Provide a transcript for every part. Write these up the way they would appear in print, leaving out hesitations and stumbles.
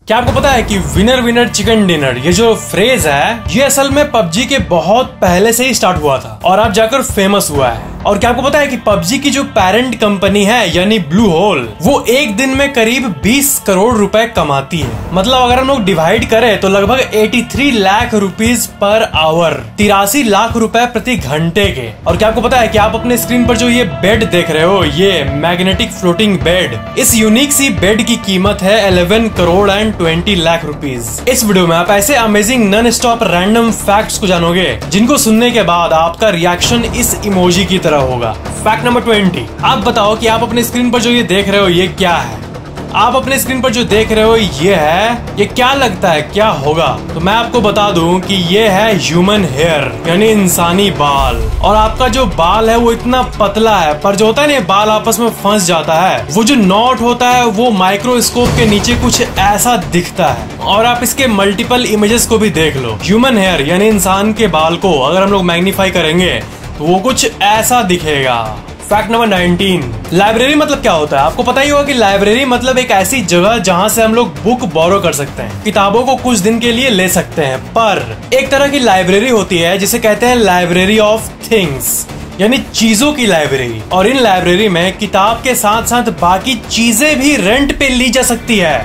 क्या आपको पता है कि विनर विनर चिकन डिनर ये जो फ्रेज है ये असल में पबजी के बहुत पहले से ही स्टार्ट हुआ था और अब जाकर फेमस हुआ है। और क्या आपको पता है कि पबजी की जो पेरेंट कंपनी है यानी ब्लू होल वो एक दिन में करीब 20 करोड़ रुपए कमाती है। मतलब अगर हम लोग डिवाइड करें तो लगभग 83 lakh rupees per hour, 83 lakh रुपए प्रति घंटे के। और क्या आपको पता है कि आप अपने स्क्रीन पर जो ये बेड देख रहे हो ये मैग्नेटिक फ्लोटिंग बेड, इस यूनिक सी बेड की कीमत है 11 करोड़ एंड 20 लाख रुपीस। इस वीडियो में आप ऐसे amazing non stop random facts को जानोगे जिनको सुनने के बाद आपका रिएक्शन इस इमोजी की तरह होगा। फैक्ट नंबर 20, आप बताओ कि आप अपने स्क्रीन पर जो ये देख रहे हो ये क्या है। आप अपने स्क्रीन पर जो देख रहे हो ये है, ये क्या लगता है क्या होगा? तो मैं आपको बता दूं कि ये है ह्यूमन हेयर यानी इंसानी बाल। और आपका जो बाल है वो इतना पतला है पर जो होता है ना बाल आपस में फंस जाता है, वो जो नॉट होता है वो माइक्रोस्कोप के नीचे कुछ ऐसा दिखता है। और आप इसके मल्टीपल इमेजेस को भी देख लो। ह्यूमन हेयर यानी इंसान के बाल को अगर हम लोग मैग्नीफाई करेंगे तो वो कुछ ऐसा दिखेगा। फैक्ट नंबर 19, लाइब्रेरी मतलब क्या होता है? आपको पता ही होगा कि लाइब्रेरी मतलब एक ऐसी जगह जहां से हम लोग बुक बोरो कर सकते हैं, किताबों को कुछ दिन के लिए ले सकते हैं। पर एक तरह की लाइब्रेरी होती है जिसे कहते हैं लाइब्रेरी ऑफ थिंग्स यानी चीजों की लाइब्रेरी। और इन लाइब्रेरी में किताब के साथ साथ बाकी चीजें भी रेंट पे ली जा सकती है।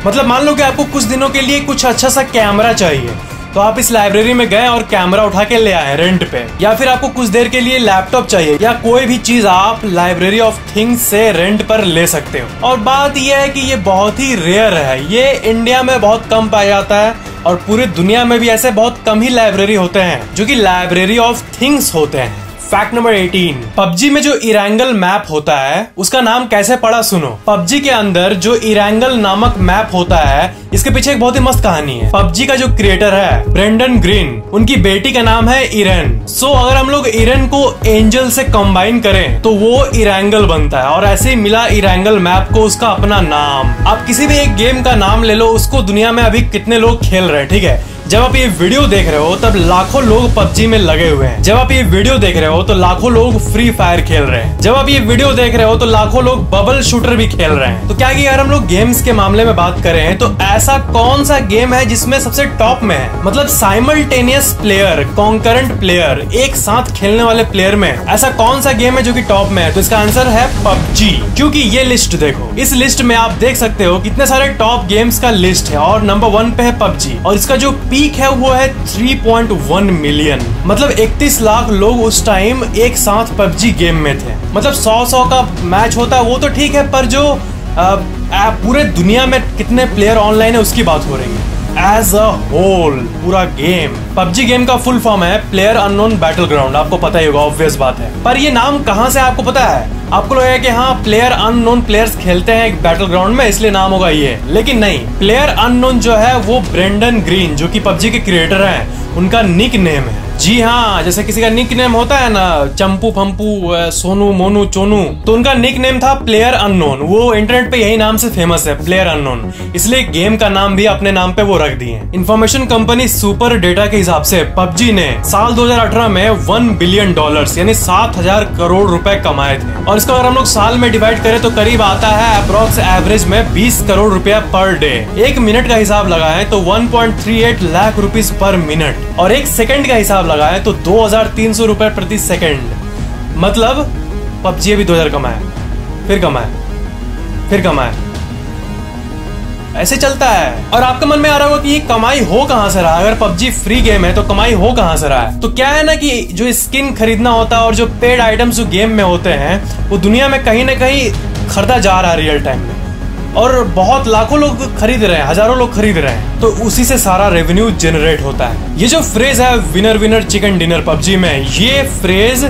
मतलब मान लो कि आपको कुछ दिनों के लिए कुछ अच्छा सा कैमरा चाहिए तो आप इस लाइब्रेरी में गए और कैमरा उठा के ले आए रेंट पे, या फिर आपको कुछ देर के लिए लैपटॉप चाहिए या कोई भी चीज आप लाइब्रेरी ऑफ थिंग्स से रेंट पर ले सकते हो। और बात यह है कि ये बहुत ही रेयर है, ये इंडिया में बहुत कम पाया जाता है और पूरी दुनिया में भी ऐसे बहुत कम ही लाइब्रेरी होते हैं जो कि लाइब्रेरी ऑफ थिंग्स होते हैं। फैक्ट नंबर 18, पबजी में जो इरेंगल मैप होता है उसका नाम कैसे पड़ा सुनो। पबजी के अंदर जो इरेंगल नामक मैप होता है इसके पीछे एक बहुत ही मस्त कहानी है। पबजी का जो क्रिएटर है ब्रेंडन ग्रीन, उनकी बेटी का नाम है इरेन। सो अगर हम लोग इरेन को एंजल से कंबाइन करें तो वो इरेंगल बनता है और ऐसे ही मिला इरेंगल मैप को उसका अपना नाम। आप किसी भी एक गेम का नाम ले लो, उसको दुनिया में अभी कितने लोग खेल रहे हैं, ठीक है। जब आप ये वीडियो देख रहे हो तब लाखों लोग पबजी में लगे हुए हैं। जब आप ये वीडियो देख रहे हो तो लाखों लोग फ्री फायर खेल रहे हैं। जब आप ये वीडियो देख रहे हो तो लाखों लोग बबल शूटर भी खेल रहे हैं। तो क्या कि अगर हम लोग गेम्स के मामले में बात करें तो ऐसा कौन सा गेम है जिसमें सबसे टॉप में है? मतलब साइमल्टेनियस प्लेयर, कॉन्करेंट प्लेयर, एक साथ खेलने वाले प्लेयर में ऐसा कौन सा गेम है जो कि टॉप में है? तो इसका आंसर है पबजी। क्योंकि ये लिस्ट देखो, इस लिस्ट में आप देख सकते हो कितने सारे टॉप गेम्स का लिस्ट है और नंबर 1 पे है पबजी। और इसका जो पीक है वो है 3.1 मिलियन। मतलब 31 लाख लोग उस टाइम एक साथ पबजी गेम में थे। मतलब 100 का मैच होता है वो तो ठीक है, पर जो पूरे दुनिया में कितने प्लेयर ऑनलाइन है उसकी बात हो रही है। एज अ होल पूरा गेम, पबजी गेम का फुल फॉर्म है प्लेयर अननोन बैटल ग्राउंड। आपको पता ही होगा, ऑब्वियस बात है। पर ये नाम कहाँ से आपको पता है? आपको लगेगा कि हाँ प्लेयर अननोन प्लेयर्स खेलते हैं एक बैटल ग्राउंड में इसलिए नाम होगा ये, लेकिन नहीं। प्लेयर अननोन जो है वो ब्रेंडन ग्रीन जो कि पबजी के क्रिएटर हैं उनका निक नेम है। जी हाँ, जैसे किसी का निक नेम होता है ना, चंपू फंपू सोनू मोनू चोनू, तो उनका निक नेम था प्लेयर अननोन। वो इंटरनेट पे यही नाम से फेमस है, प्लेयर अननोन, इसलिए गेम का नाम भी अपने नाम पे वो रख दिए। इंफॉर्मेशन कंपनी सुपर डेटा के हिसाब से पबजी ने साल 2018 में $1 बिलियन यानी 7,000 करोड़ रुपए कमाए थे। और इसको अगर हम लोग साल में डिवाइड करें तो करीब आता है अप्रोक्स एवरेज में 20 करोड़ रुपया पर डे। एक मिनट का हिसाब लगाएं तो 1.38 लाख रुपीस पर मिनट, और एक सेकंड का हिसाब लगाएं तो 2,300 रुपए प्रति सेकंड। मतलब पबजी भी 2000 कमाए, फिर कमाए, फिर कमाए, ऐसे चलता है। और आपके मन में आ रहा होगा कि ये कमाई हो कहां से रहा? अगर पबजी फ्री गेम है तो कमाई हो कहां से रहा है? तो क्या है ना कि जो स्किन खरीदना होता है और जो पेड आइटम्स जो गेम में होते हैं वो दुनिया में कहीं ना कहीं खरीदा जा रहा है रियल टाइम में, और बहुत लाखों लोग खरीद रहे हैं, हजारों लोग खरीद रहे हैं, तो उसी से सारा रेवेन्यू जनरेट होता है। ये जो फ्रेज है winner winner chicken dinner PUBG में, ये फ्रेज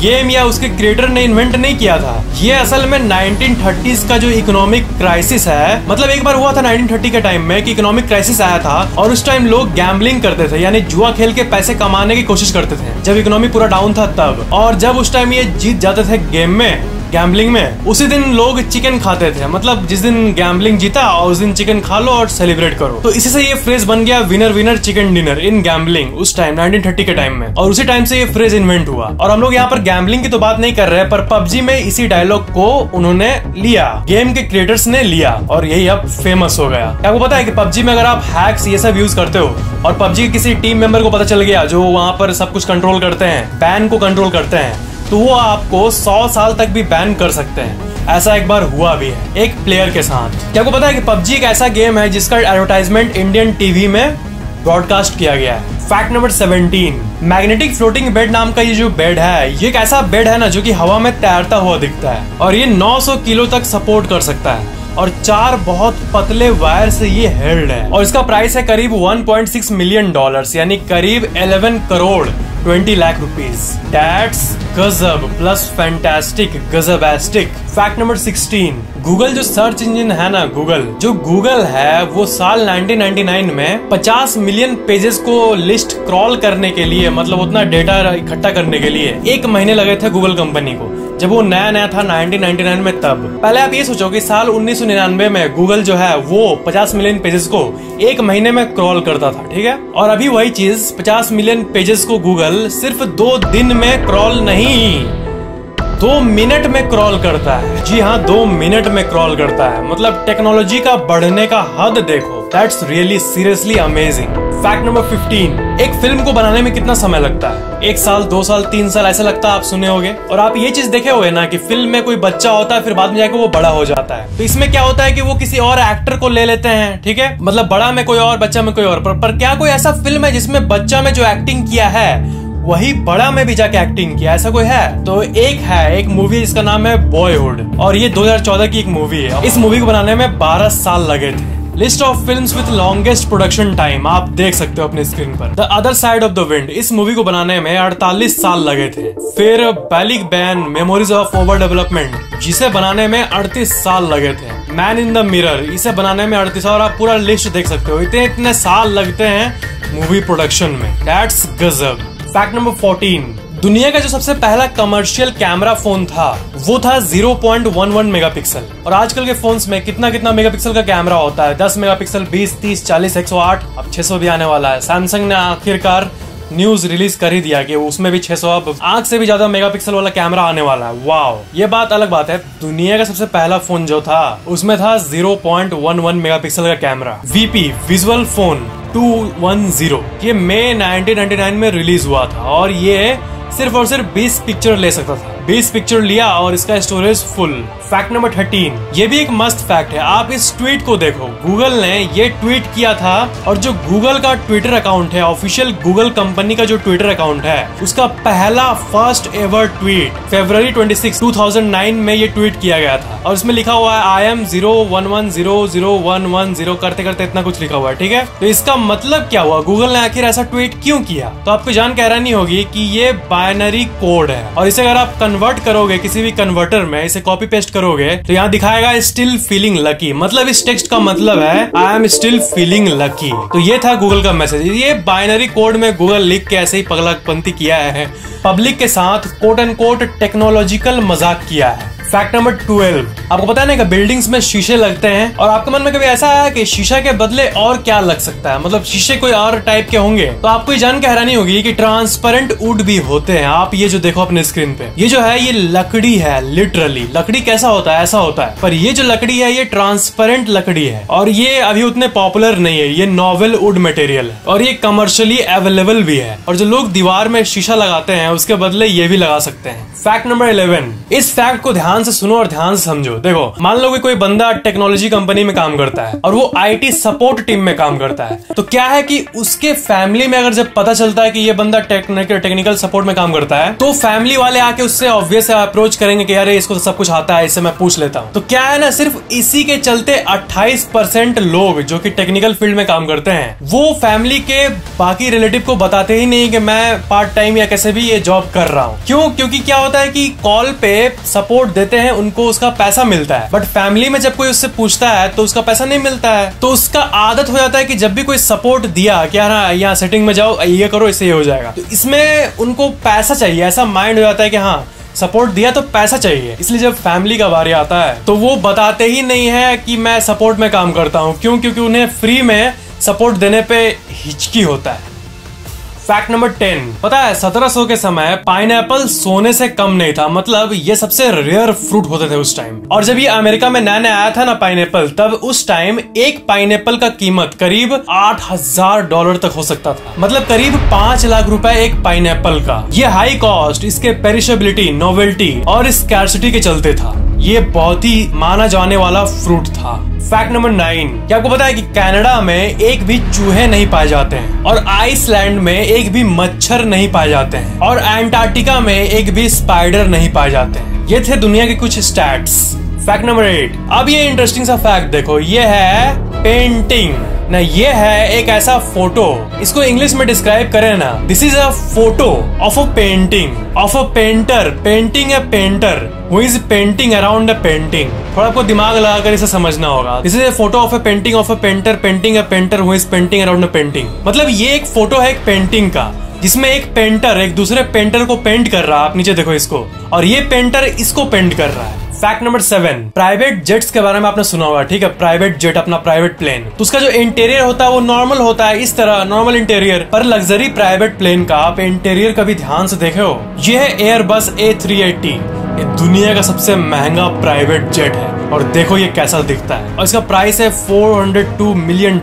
गेम या उसके क्रिएटर ने इन्वेंट नहीं किया था। ये असल में 1930s का जो इकोनॉमिक क्राइसिस है, मतलब एक बार हुआ था 1930 के टाइम में कि इकोनॉमिक क्राइसिस आया था और उस टाइम लोग गैम्बलिंग करते थे यानी जुआ खेल के पैसे कमाने की कोशिश करते थे जब इकोनॉमी पूरा डाउन था तब। और जब उस टाइम ये जीत जाते थे गेम में गैम्बलिंग में, उसी दिन लोग चिकन खाते थे। मतलब जिस दिन गैम्बलिंग जीता और उस दिन चिकन खा लो और सेलिब्रेट करो। तो इसी से ये फ्रेज बन गया विनर विनर चिकन डिनर इन गैम्बलिंग उस टाइम 1930 के टाइम में। और उसी टाइम से ये फ्रेज इन्वेंट हुआ। और हम लोग यहाँ पर गैम्बलिंग की तो बात नहीं कर रहे, पर पबजी में इसी डायलॉग को उन्होंने लिया, गेम के क्रिएटर्स ने लिया और यही अब फेमस हो गया। क्या आपको पता है कि पबजी में अगर आप हैक्स ये सब यूज करते हो और पबजी के किसी टीम मेंबर को पता चल गया जो वहां पर सब कुछ कंट्रोल करते हैं, बैन को कंट्रोल करते हैं, तो वो आपको 100 साल तक भी बैन कर सकते हैं। ऐसा एक बार हुआ भी है एक प्लेयर के साथ। क्या आपको पता है कि पबजी एक ऐसा गेम है जिसका एडवर्टाइजमेंट इंडियन टीवी में ब्रॉडकास्ट किया गया है। Fact number 17, magnetic floating bed नाम का ये जो बेड है, ये एक ऐसा बेड है ना जो कि हवा में तैरता हुआ दिखता है और ये 900 किलो तक सपोर्ट कर सकता है और 4 बहुत पतले वायर से ये हेल्ड है। और इसका प्राइस है करीब $1.6 मिलियन, यानी करीब 11 करोड़ 20 लाख रुपीस। That's गजब प्लस फैंटास्टिक गजबैस्टिक। फैक्ट नंबर 16, गूगल जो सर्च इंजन है ना, गूगल है वो साल 1999 में 50 मिलियन पेजेस को लिस्ट क्रॉल करने के लिए, मतलब उतना डेटा इकट्ठा करने के लिए 1 महीने लगे थे गूगल कंपनी को, जब वो नया था 1999 में। तब पहले आप ये सोचो कि साल 1999 में गूगल जो है वो 50 मिलियन पेजेस को 1 महीने में क्रॉल करता था, ठीक है। और अभी वही चीज 50 मिलियन पेजेस को गूगल सिर्फ 2 दिन में क्रॉल नहीं, 2 मिनट में क्रॉल करता है। जी हाँ, 2 मिनट में क्रॉल करता है। मतलब टेक्नोलॉजी का बढ़ने का हद देखो। That's really seriously amazing। Fact number 15, एक फिल्म को बनाने में कितना समय लगता है? 1 साल, 2 साल, 3 साल ऐसा लगता है, आप सुने होंगे। और आप ये चीज देखे हुए ना कि फिल्म में कोई बच्चा होता है फिर बाद में जाकर वो बड़ा हो जाता है। तो इसमें क्या होता है कि वो किसी और एक्टर को ले लेते हैं, ठीक है, मतलब बड़ा में कोई और, बच्चा में कोई और। पर क्या कोई ऐसा फिल्म है जिसमें बच्चा में जो एक्टिंग किया है वही बड़ा में भी जाके एक्टिंग किया? ऐसा कोई है? तो एक मूवी, इसका नाम है बॉयहुड और ये 2014 की एक मूवी है। इस मूवी को बनाने में 12 साल लगे थे। List of films with longest production time आप देख सकते हो अपने स्क्रीन पर। The other side of the wind, इस मूवी को बनाने में 48 साल लगे थे। फिर बैलिक बैन मेमोरीज ऑफ ओवर डेवलपमेंट, जिसे बनाने में 38 साल लगे थे। मैन इन द मिरर, इसे बनाने में 38, और आप पूरा लिस्ट देख सकते हो, इतने साल लगते हैं मूवी प्रोडक्शन में। दैट्स गजब। फैक्ट नंबर 14, दुनिया का जो सबसे पहला कमर्शियल कैमरा फोन था वो था 0.11 मेगापिक्सल। और आजकल के फोन्स में कितना मेगापिक्सल का कैमरा होता है? 10 मेगापिक्सल, 20, 30, 40, 108, अब 600 भी आने वाला है। सैमसंग ने आखिरकार न्यूज रिलीज कर ही दिया कि उसमें भी 600, अब आंख से भी ज्यादा मेगापिक्सल वाला कैमरा आने वाला है। वाओ, ये बात अलग बात है। दुनिया का सबसे पहला फोन जो था उसमें था 0.11 मेगापिक्सल का कैमरा। वीपी विजुअल फोन 210, ये मई 1999 में रिलीज हुआ था और ये सिर्फ और सिर्फ 20 पिक्चर ले सकता था। 20 पिक्चर लिया और इसका स्टोरेज फुल। फैक्ट नंबर 13, ये भी एक मस्त फैक्ट है। आप इस ट्वीट को देखो, गूगल ने ये ट्वीट किया था और जो गूगल का ट्विटर अकाउंट है, ऑफिशियल गूगल कंपनी का जो ट्विटर अकाउंट है, उसका पहला फर्स्ट एवर ट्वीट फरवरी 26, 2009 में ये ट्वीट किया गया था। और इसमें लिखा हुआ है आई एम 011000110 करते करते इतना कुछ लिखा हुआ है, ठीक है। तो इसका मतलब क्या हुआ? गूगल ने आखिर ऐसा ट्वीट क्यों किया? तो आपको जान के हैरानी होगी कि ये बाइनरी कोड है और इसे अगर आप कन्वर्ट करोगे किसी भी कन्वर्टर में, इसे कॉपी पेस्ट करोगे तो यहाँ दिखाएगा स्टिल फीलिंग लकी। मतलब इस टेक्स्ट का मतलब है I am still feeling lucky. तो ये था गूगल का मैसेज। ये बाइनरी कोड में गूगल लिख के ऐसे ही पगलापंती किया है, पब्लिक के साथ कोट एंड कोट टेक्नोलॉजिकल मजाक किया है। फैक्ट नंबर 12, आपको पता है ना कि बिल्डिंग्स में शीशे लगते हैं और आपके मन में कभी ऐसा आया कि शीशा के बदले और क्या लग सकता है? मतलब शीशे कोई और टाइप के होंगे? तो आपको ये जान के हैरानी होगी कि ट्रांसपेरेंट वुड भी होते हैं। आप ये जो देखो अपने स्क्रीन पे, ये जो है ये लकड़ी है। लिटरली लकड़ी कैसा होता है? ऐसा होता है, पर ये जो लकड़ी है ये ट्रांसपेरेंट लकड़ी है और ये अभी उतने पॉपुलर नहीं है। ये नॉवेल वुड मटेरियल है और ये कमर्शियली अवेलेबल भी है और जो लोग दीवार में शीशा लगाते हैं उसके बदले ये भी लगा सकते हैं। फैक्ट नंबर 11, इस फैक्ट को ध्यान से सुनो और ध्यान से समझो। देखो, मान लो कि कोई बंदा टेक्नोलॉजी कंपनी में काम करता है और वो आईटी सपोर्ट टीम में काम करता है, तो क्या है कि उसके फैमिली में अगर जब पता चलता है कि ये बंदा टेक्निकल सपोर्ट में काम करता है तो फैमिली वाले आके उससे ऑब्वियस अप्रोच करेंगे कि यार इसको तो सब कुछ आता है, इससे मैं पूछ लेता हूँ। तो क्या है ना, सिर्फ इसी के चलते 28% लोग जो कि टेक्निकल फील्ड में काम करते हैं वो फैमिली के बाकी रिलेटिव को बताते ही नहीं कि मैं पार्ट टाइम या कैसे भी ये जॉब कर रहा हूँ। क्यों? क्योंकि क्या होता है कि कॉल पे सपोर्ट देते हैं, उनको उसका पैसा मिलता है, बट फैमिली में जब कोई उससे पूछता है तो उसका पैसा नहीं मिलता है। तो उसका आदत हो जाता है कि जब भी कोई सपोर्ट दिया क्या ना, यहाँ सेटिंग में जाओ, ये करो, इससे ये हो जाएगा। तो इसमें उनको पैसा चाहिए, ऐसा माइंड हो जाता है कि हाँ सपोर्ट दिया तो पैसा चाहिए, इसलिए जब फैमिली का बारी आता है तो वो बताते ही नहीं है कि मैं सपोर्ट में काम करता हूँ। क्यों? क्योंकि उन्हें फ्री में सपोर्ट देने पे हिचकी होता है। फैक्ट नंबर 10, पता है 1700 के समय पाइनएप्पल सोने से कम नहीं था। मतलब ये सबसे रेयर फ्रूट होते थे उस टाइम। और जब ये अमेरिका में नया नया आया था ना पाइनएप्पल, तब उस टाइम एक पाइनएप्पल का कीमत करीब $8,000 तक हो सकता था। मतलब करीब 5 लाख रुपए एक पाइनएप्पल का। ये हाई कॉस्ट, इसके पेरिशेबिलिटी, नोवेल्टी और स्कैर्सिटी के चलते था। ये बहुत ही माना जाने वाला फ्रूट था। फैक्ट नंबर 9, क्या आपको पता है कि कनाडा में एक भी चूहे नहीं पाए जाते हैं, और आइसलैंड में एक भी मच्छर नहीं पाए जाते हैं, और अंटार्कटिका में एक भी स्पाइडर नहीं पाए जाते हैं। ये थे दुनिया के कुछ स्टैट्स। फैक्ट नंबर 8, अब ये इंटरेस्टिंग सा फैक्ट देखो, ये है पेंटिंग ना, ये है एक ऐसा फोटो, इसको इंग्लिश में डिस्क्राइब करें ना, this is a photo of a painting of a painter, painting a painter who is painting around a painting. थोड़ा आपको दिमाग लगाकर इसे समझना होगा। This is a photo of a painting of a painter, painting a painter who is painting around a painting. मतलब ये एक फोटो है एक पेंटिंग का, जिसमें एक पेंटर एक दूसरे पेंटर को पेंट कर रहा है। आप नीचे देखो इसको, और ये पेंटर इसको पेंट कर रहा है। फैक्ट नंबर 7, प्राइवेट जेट्स के बारे में आपने सुना होगा, ठीक है? प्राइवेट जेट, अपना प्राइवेट प्लेन, तो उसका जो इंटीरियर होता है वो नॉर्मल होता है, इस तरह नॉर्मल इंटीरियर। पर लग्जरी प्राइवेट प्लेन का आप इंटीरियर कभी ध्यान से देखे हो? ये है एयरबस A380। ये दुनिया का सबसे महंगा प्राइवेट जेट है, और देखो ये कैसा दिखता है। और इसका प्राइस है $402 मिलियन,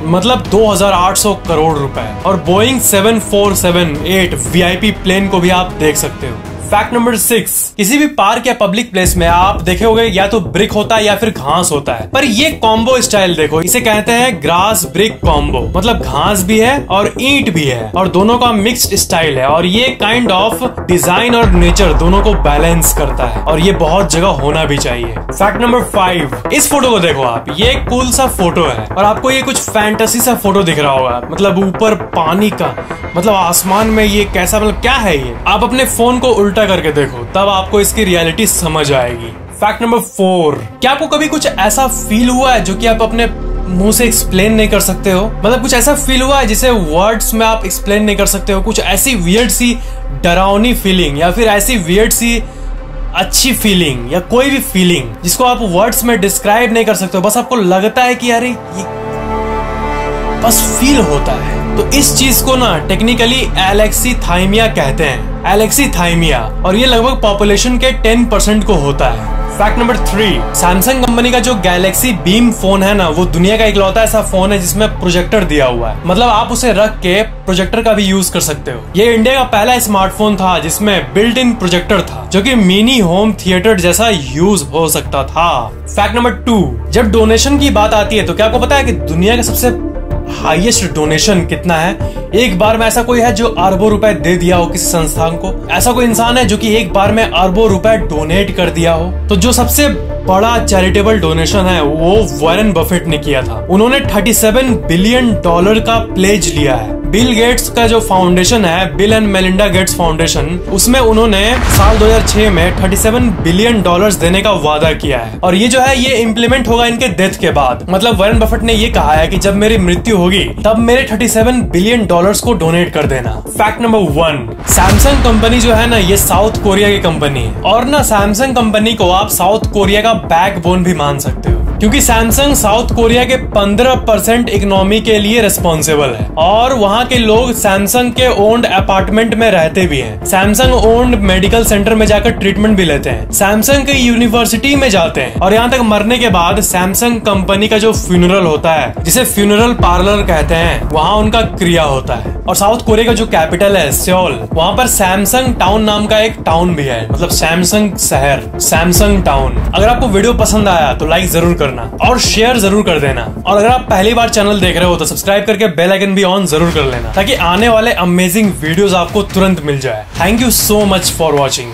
मतलब 2800 करोड़ रुपए। और बोइंग 747-8 VIP प्लेन को भी आप देख सकते हो। फैक्ट नंबर 6, किसी भी पार्क या पब्लिक प्लेस में आप देखे होंगे या तो ब्रिक होता है या फिर घास होता है, पर ये कॉम्बो स्टाइल देखो, इसे कहते हैं ग्रास ब्रिक कॉम्बो। मतलब घास भी है और ईंट भी है, और दोनों का मिक्स्ड स्टाइल है, और ये काइंड ऑफ डिजाइन और नेचर दोनों को बैलेंस करता है, और ये बहुत जगह होना भी चाहिए। फैक्ट नंबर 5, इस फोटो को देखो आप, ये एक कूल सा फोटो है, और आपको ये कुछ फैंटेसी सा फोटो दिख रहा होगा। मतलब ऊपर पानी का, मतलब आसमान में ये कैसा, मतलब क्या है ये? आप अपने फोन को उल्टा करके देखो, तब आपको इसकी रियलिटी समझ आएगी। फैक्ट नंबर 4, क्या आपको कभी कुछ ऐसा फील हुआ है जो कि आप अपने मुंह से एक्सप्लेन नहीं कर सकते हो? मतलब कुछ ऐसा फील हुआ है जिसे वर्ड्स में आप एक्सप्लेन नहीं कर सकते हो? कुछ ऐसी वियर्ड सी डरावनी फीलिंग, या फिर ऐसी वियर्ड सी अच्छी फीलिंग, या कोई भी फीलिंग जिसको आप वर्ड्स में डिस्क्राइब नहीं कर सकते हो, बस आपको लगता है कि अरे ये बस फील होता है। तो इस चीज को ना टेक्निकली एलेक्सीथाइमिया कहते हैं, एलेक्सीथाइमिया, और ये लगभग पॉपुलेशन के 10% को होता है। फैक्ट नंबर 3, सैमसंग कंपनी का जो गैलेक्सी बीम फोन है ना, वो दुनिया का इकलौता ऐसा फोन है जिसमें प्रोजेक्टर दिया हुआ है। मतलब आप उसे रख के प्रोजेक्टर का भी यूज कर सकते हो। ये इंडिया का पहला स्मार्टफोन था जिसमें बिल्ट इन प्रोजेक्टर था, जो कि मिनी होम थिएटर जैसा यूज हो सकता था। फैक्ट नंबर 2, जब डोनेशन की बात आती है तो क्या आपको पता है कि दुनिया का सबसे हाईएस्ट डोनेशन कितना है? एक बार में ऐसा कोई है जो अरबों रुपए दे दिया हो किसी संस्थान को? ऐसा कोई इंसान है जो कि एक बार में अरबों रुपए डोनेट कर दिया हो? तो जो सबसे बड़ा चैरिटेबल डोनेशन है वो वॉरेन बफेट ने किया था। उन्होंने $37 बिलियन का प्लेज लिया है। बिल गेट्स का जो फाउंडेशन है, bill and Melinda Gates foundation, उसमें उन्होंने साल 2006 में $37 बिलियन देने का वादा किया है, और ये जो है ये इम्प्लीमेंट होगा इनके डेथ के बाद। मतलब वॉरेन बफेट ने ये कहा है कि जब मेरी मृत्यु होगी तब मेरे $37 बिलियन को डोनेट कर देना। फैक्ट नंबर 1, सैमसंग कंपनी जो है ना, ये साउथ कोरिया की कंपनी है, और ना सैमसंग कंपनी को आप साउथ कोरिया का बैकबोन भी मान सकते हो, क्योंकि सैमसंग साउथ कोरिया के 15% इकोनॉमी के लिए रिस्पॉन्सिबल है, और वहाँ के लोग सैमसंग के ओन्ड अपार्टमेंट में रहते भी हैं। सैमसंग ओन्ड मेडिकल सेंटर में जाकर ट्रीटमेंट भी लेते हैं, सैमसंग के यूनिवर्सिटी में जाते हैं, और यहाँ तक मरने के बाद सैमसंग कंपनी का जो फ्यूनरल होता है, जिसे फ्यूनरल पार्लर कहते हैं, वहाँ उनका क्रिया होता है। और साउथ कोरिया का जो कैपिटल है सियोल, वहाँ पर सैमसंग टाउन नाम का एक टाउन भी है, मतलब सैमसंग शहर, सैमसंग टाउन। अगर आपको वीडियो पसंद आया तो लाइक जरूर करना और शेयर जरूर कर देना, और अगर आप पहली बार चैनल देख रहे हो तो सब्सक्राइब करके बेल आइकन भी ऑन जरूर कर लेना, ताकि आने वाले अमेजिंग वीडियोस आपको तुरंत मिल जाए। Thank you so much for watching.